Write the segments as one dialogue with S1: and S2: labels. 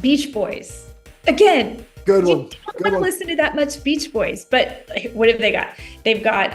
S1: Beach Boys. Again,
S2: Good
S1: you
S2: one.
S1: don't
S2: Good
S1: want to
S2: one.
S1: listen to that much Beach Boys, but what have they got? They've got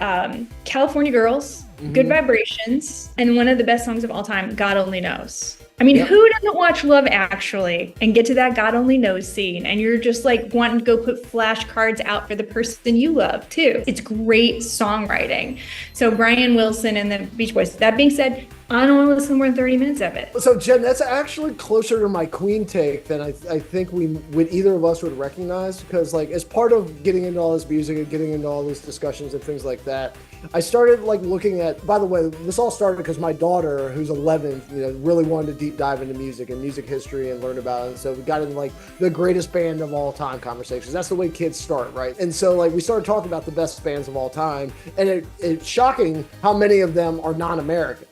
S1: California Girls, Good
S2: Hmm.
S1: Vibrations, and one of the best songs of all time, God Only Knows. I mean,
S2: Yep.
S1: who doesn't watch Love Actually and get to that God Only Knows scene? And you're just like wanting to go put flashcards out for the person you love, too. It's great songwriting. So, Brian Wilson and the Beach Boys. That being said, I don't want to listen to more than 30 minutes of it.
S2: So Jen, that's actually closer to my Queen take than I think we would either of us would recognize, because like as part of getting into all this music and getting into all these discussions and things like that, I started like looking at, by the way, this all started because my daughter, who's 11, really wanted to deep dive into music and music history and learn about it. And so we got into like the greatest band of all time conversations. That's the way kids start, right? And so like we started talking about the best bands of all time, and it's shocking how many of them are non-American.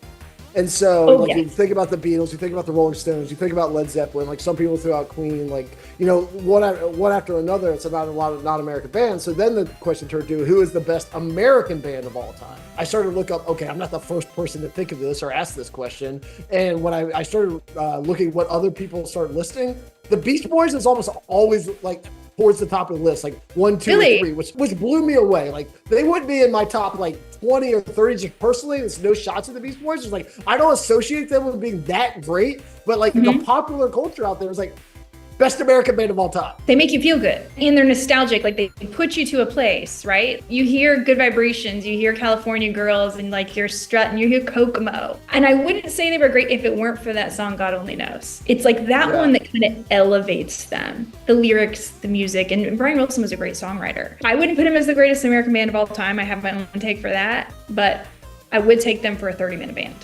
S2: And so,
S1: Oh,
S2: like, you
S1: yes.
S2: think about the Beatles, you think about the Rolling Stones, you think about Led Zeppelin, like some people threw out Queen, like, one after another. It's about a lot of non-American bands. So then the question turned to, who is the best American band of all time? I started to look up, okay, I'm not the first person to think of this or ask this question. And when I started looking what other people started listing, the Beach Boys is almost always like towards the top of the list, like 1, 2,
S1: Really?
S2: or 3, which blew me away. Like they wouldn't be in my top like 20 or 30 just personally. There's no shots at the Beach Boys. It's like I don't associate them with being that great, but like the popular culture out there is like best American band of all time.
S1: They make you feel good and they're nostalgic. Like they put you to a place, right? You hear Good Vibrations, you hear California Girls, and like you're strutting, you hear Kokomo. And I wouldn't say they were great if it weren't for that song, God Only Knows. It's like that one that kind of elevates them. The lyrics, the music, and Brian Wilson was a great songwriter. I wouldn't put him as the greatest American band of all time. I have my own take for that, but I would take them for a 30-minute band.